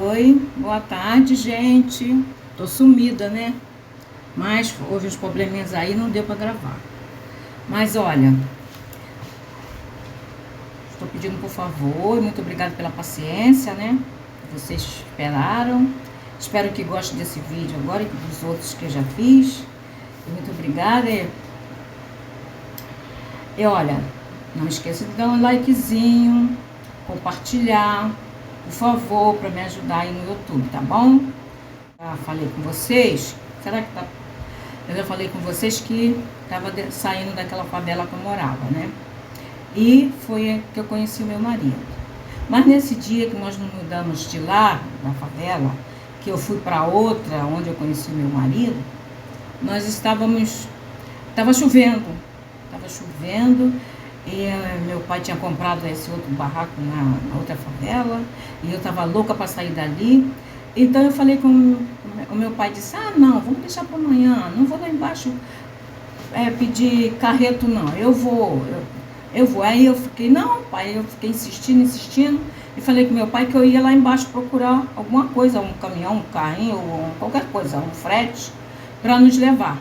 Oi, boa tarde, gente. Tô sumida, né? Mas houve uns probleminhas aí, não deu pra gravar. Mas olha, estou pedindo por favor, muito obrigada pela paciência, né? Vocês esperaram. Espero que gostem desse vídeo agora e dos outros que eu já fiz. Muito obrigada. E olha, não esqueça de dar um likezinho, compartilhar, por favor, para me ajudar aí no YouTube, tá bom? Já falei com vocês, será que tá? Eu já falei com vocês que estava saindo daquela favela que eu morava, né? E foi que eu conheci o meu marido. Mas nesse dia que nós nos mudamos de lá, da favela, que eu fui para outra, onde eu conheci o meu marido, nós estava chovendo e meu pai tinha comprado esse outro barraco na outra favela e eu estava louca para sair dali. Então eu falei com o meu pai, disse, não, vamos deixar para amanhã, não vou lá embaixo pedir carreto não, eu vou. Aí eu fiquei, não pai, eu fiquei insistindo e falei com meu pai que eu ia lá embaixo procurar alguma coisa, um caminhão, um carrinho, qualquer coisa, um frete, para nos levar.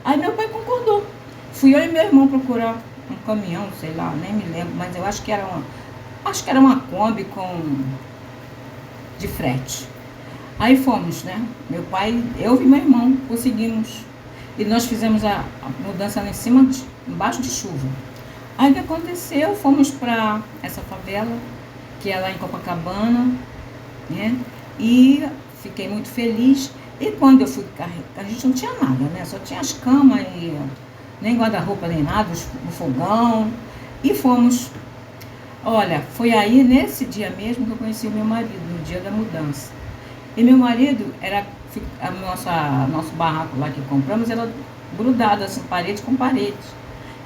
Aí meu pai concordou. Fui eu e meu irmão procurar um caminhão, sei lá, nem me lembro, mas eu acho que era uma Kombi de frete. Aí fomos, né? Meu pai, eu e meu irmão conseguimos. E nós fizemos a mudança lá embaixo de chuva. Aí o que aconteceu? Fomos para essa favela, que é lá em Copacabana, né? E fiquei muito feliz. E quando eu fui carregar, a gente não tinha nada, né? Só tinha as camas e nem guarda-roupa, nem nada, o fogão. E fomos. Olha, foi aí nesse dia mesmo que eu conheci o meu marido, no dia da mudança. E meu marido nosso barraco lá que compramos era grudado assim, parede com parede.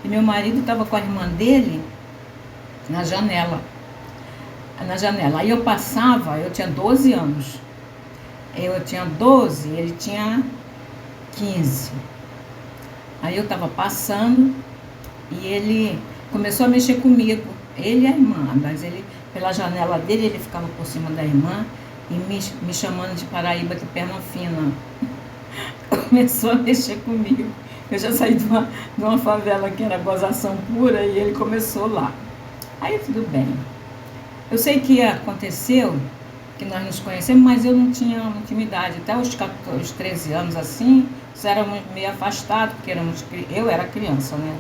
E meu marido estava com a irmã dele na janela. Aí eu passava, eu tinha 12 anos. Eu tinha 12, ele tinha 15. Aí eu estava passando e ele começou a mexer comigo, ele e a irmã, mas ele, pela janela dele, ele ficava por cima da irmã e me chamando de Paraíba de perna fina. Começou a mexer comigo. Eu já saí de uma favela que era gozação pura e ele começou lá. Aí tudo bem. Eu sei que aconteceu, que nós nos conhecemos, mas eu não tinha intimidade. Até os 13 anos assim, éramos meio afastados, porque eu era criança, né?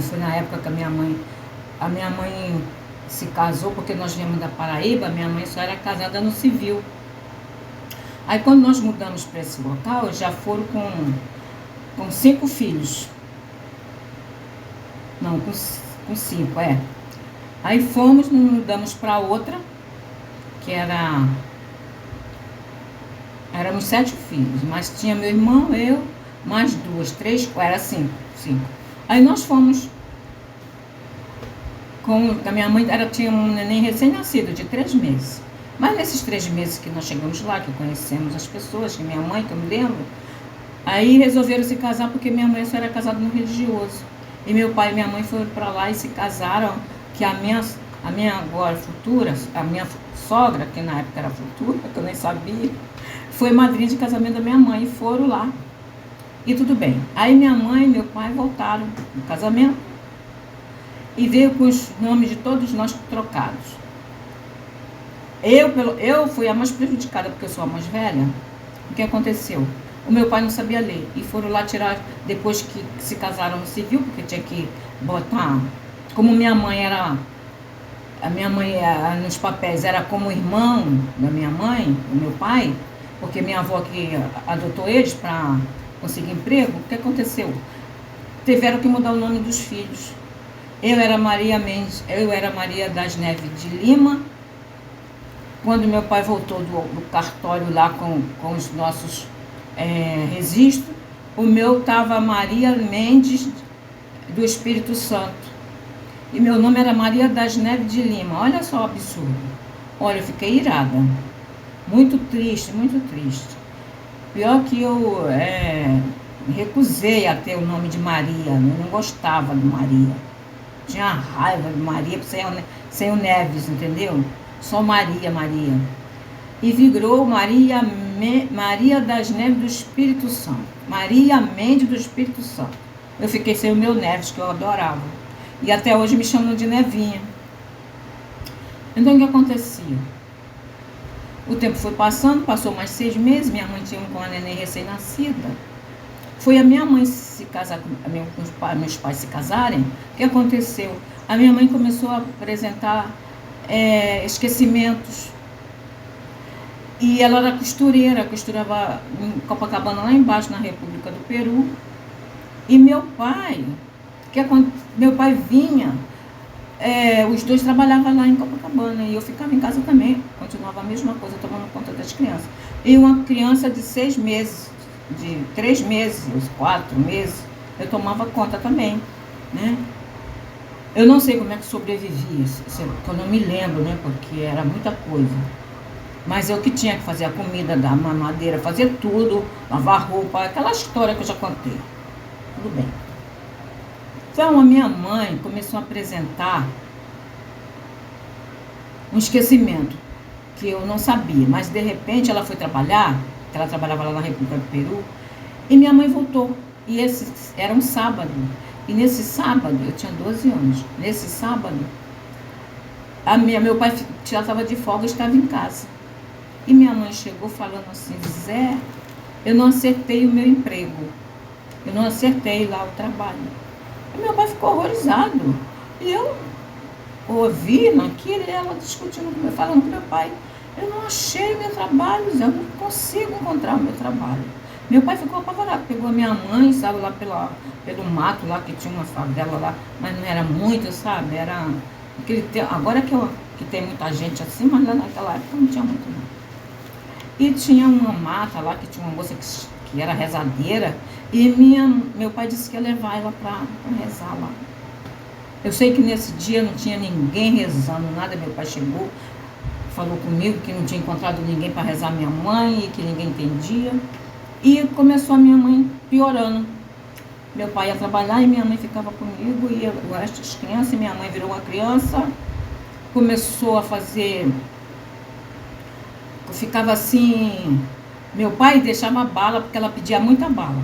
Foi na época que a minha mãe se casou, porque nós viemos da Paraíba, minha mãe só era casada no civil. Aí quando nós mudamos para esse local, já foram com 5 filhos. Não, com 5, Aí fomos, nos mudamos para outra, que éramos 7 filhos, mas tinha meu irmão, eu, mais 2, 3, era 5. Aí nós fomos a minha mãe tinha um neném recém-nascido, de 3 meses. Mas nesses 3 meses que nós chegamos lá, que conhecemos as pessoas, que minha mãe, que eu me lembro, aí resolveram se casar porque minha mãe só era casada no religioso. E meu pai e minha mãe foram para lá e se casaram, que a minha agora futura, a minha sogra, que na época era futura, que eu nem sabia, foi madrinha de casamento da minha mãe, e foram lá. E tudo bem. Aí minha mãe e meu pai voltaram no casamento e veio com os nomes de todos nós trocados. Eu fui a mais prejudicada porque eu sou a mais velha. O que aconteceu? O meu pai não sabia ler e foram lá tirar, depois que se casaram no civil, porque tinha que botar, como minha mãe nos papéis era como irmão da minha mãe, do meu pai, porque minha avó que adotou eles para conseguir emprego. O que aconteceu? Tiveram que mudar o nome dos filhos. Eu era Maria das Neves de Lima. Quando meu pai voltou do cartório lá com os nossos registros, o meu estava Maria Mendes do Espírito Santo. E meu nome era Maria das Neves de Lima. Olha só o absurdo. Olha, eu fiquei irada. Muito triste, muito triste. Pior que eu me recusei a ter o nome de Maria. Eu não gostava de Maria. Tinha raiva de Maria sem o Neves, entendeu? Só Maria. e virou Maria das Neves do Espírito Santo. Maria Mendes do Espírito Santo. Eu fiquei sem o meu Neves, que eu adorava. E até hoje me chamam de Nevinha. Então o que acontecia? O tempo foi passando, passou mais 6 meses, minha mãe tinha uma neném recém-nascida. Foi a minha mãe se casar, meus pais se casarem. O que aconteceu? A minha mãe começou a apresentar esquecimentos. E ela era costureira, costurava em Copacabana, lá embaixo, na República do Peru. E meu pai vinha, os dois trabalhavam lá em Copacabana, e eu ficava em casa também, continuava a mesma coisa, tomando conta das crianças. E uma criança de 6 meses, de 3 meses, 4 meses, eu tomava conta também, né? Eu não sei como é que sobrevivi, eu não me lembro, né, porque era muita coisa. Mas eu que tinha que fazer a comida, dar mamadeira, fazer tudo, lavar roupa, aquela história que eu já contei. Tudo bem. Então a minha mãe começou a apresentar um esquecimento que eu não sabia, mas de repente ela foi trabalhar, ela trabalhava lá na República do Peru, e minha mãe voltou. E esse era um sábado. E nesse sábado, eu tinha 12 anos, nesse sábado, meu pai já estava de folga, estava em casa. E minha mãe chegou falando assim: Zé, eu não acertei o meu emprego, eu não acertei lá o trabalho. E meu pai ficou horrorizado. E eu ouvi naquilo, ela discutindo comigo, falando com meu pai: eu não achei o meu trabalho, Zé, eu não consigo encontrar o meu trabalho. Meu pai ficou apavorado, pegou a minha mãe, sabe, lá pelo mato, lá que tinha uma favela lá, mas não era muito, sabe, era agora que tem muita gente assim, mas lá naquela época não tinha muito não. E tinha uma mata lá, que tinha uma moça que era rezadeira, e meu pai disse que ia levar ela para rezar lá. Eu sei que nesse dia não tinha ninguém rezando, nada. Meu pai chegou, falou comigo que não tinha encontrado ninguém para rezar minha mãe, e que ninguém entendia. E começou a minha mãe piorando. Meu pai ia trabalhar e minha mãe ficava comigo, e eu acho as crianças, e minha mãe virou uma criança, começou a fazer... Eu ficava assim... Meu pai deixava bala, porque ela pedia muita bala.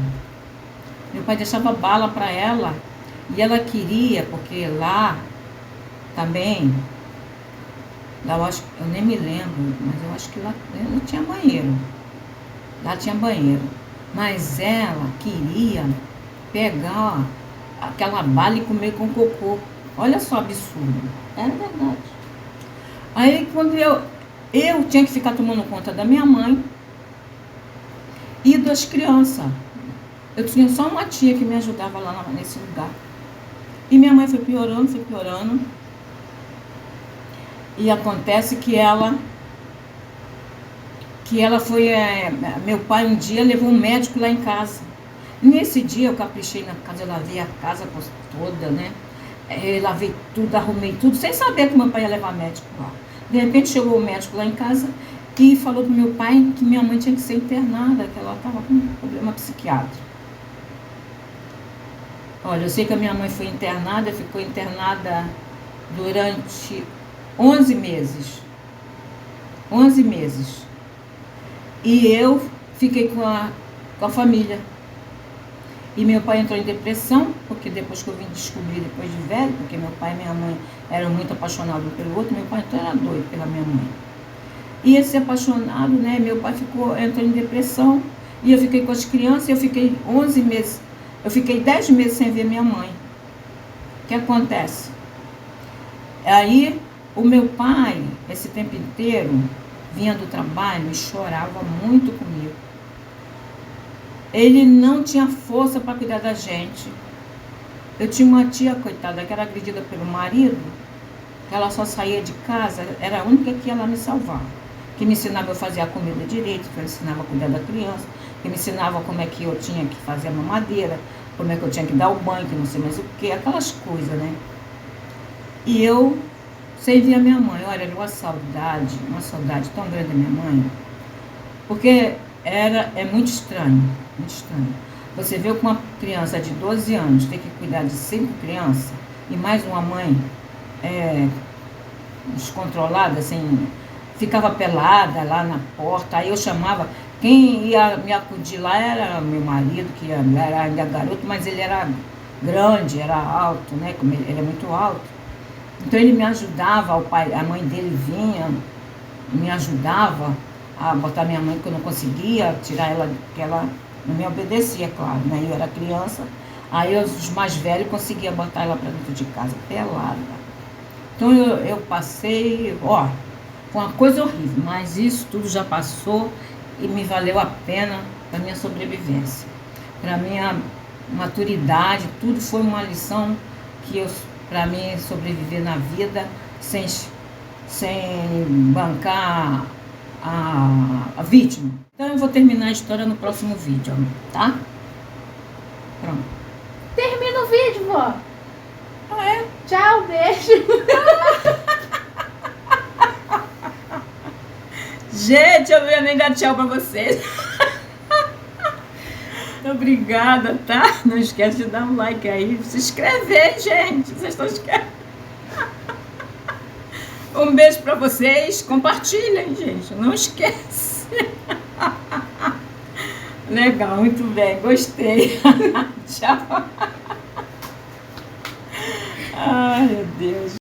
Meu pai deixava bala para ela, e ela queria, porque lá também, lá eu nem me lembro, mas eu acho que lá não tinha banheiro. Lá tinha banheiro. Mas ela queria pegar aquela bala e comer com cocô. Olha só, absurdo. Era verdade. Aí quando eu tinha que ficar tomando conta da minha mãe e das crianças. Eu tinha só uma tia que me ajudava lá nesse lugar. E minha mãe foi piorando. E acontece que ela foi... meu pai um dia levou um médico lá em casa. Nesse dia eu caprichei na casa, eu lavei a casa toda, né? Eu lavei tudo, arrumei tudo, sem saber que meu pai ia levar médico lá. De repente chegou o médico lá em casa e falou pro meu pai que minha mãe tinha que ser internada, que ela estava com um problema psiquiátrico. Olha, eu sei que a minha mãe foi internada, ficou internada durante 11 meses. 11 meses. E eu fiquei com a família. E meu pai entrou em depressão, porque depois que eu vim descobrir, depois de velho, porque meu pai e minha mãe eram muito apaixonados um pelo outro, meu pai então era doido pela minha mãe. E esse apaixonado, né, meu pai entrou em depressão, e eu fiquei com as crianças, eu fiquei 11 meses, eu fiquei 10 meses sem ver minha mãe. O que acontece? Aí, o meu pai, esse tempo inteiro, vinha do trabalho e chorava muito comigo. Ele não tinha força para cuidar da gente. Eu tinha uma tia, coitada, que era agredida pelo marido, que ela só saía de casa, era a única que ia lá me salvar. Que me ensinava a fazer a comida direito, que me ensinava a cuidar da criança, que me ensinava como é que eu tinha que fazer a mamadeira, como é que eu tinha que dar o banho, que não sei mais o que, aquelas coisas, né? E eu sem ver a minha mãe. Olha, uma saudade tão grande da minha mãe, porque é muito estranho, muito estranho. Você vê com uma criança de 12 anos ter que cuidar de 5 crianças, e mais uma mãe descontrolada, sem ficava pelada lá na porta, aí eu chamava, quem ia me acudir lá era meu marido, que era ainda garoto, mas ele era grande, era alto, né? Como ele é muito alto. Então ele me ajudava, o pai, a mãe dele vinha, me ajudava a botar minha mãe, que eu não conseguia tirar ela, porque ela não me obedecia, claro, né? Eu era criança, aí os mais velhos conseguiam botar ela para dentro de casa, pelada. Então eu passei, ó, foi uma coisa horrível, mas isso tudo já passou e me valeu a pena para minha sobrevivência, para minha maturidade, tudo foi uma lição que para mim sobreviver na vida sem bancar a vítima. Então eu vou terminar a história no próximo vídeo, tá? Pronto. Termina o vídeo, vó. Ah, é? Tchau, beijo. Gente, eu não ia nem dar tchau pra vocês. Obrigada, tá? Não esquece de dar um like aí, se inscrever, gente. Vocês estão esquecendo. Um beijo pra vocês. Compartilhem, gente. Não esquece. Legal, muito bem. Gostei. Tchau. Ai, meu Deus.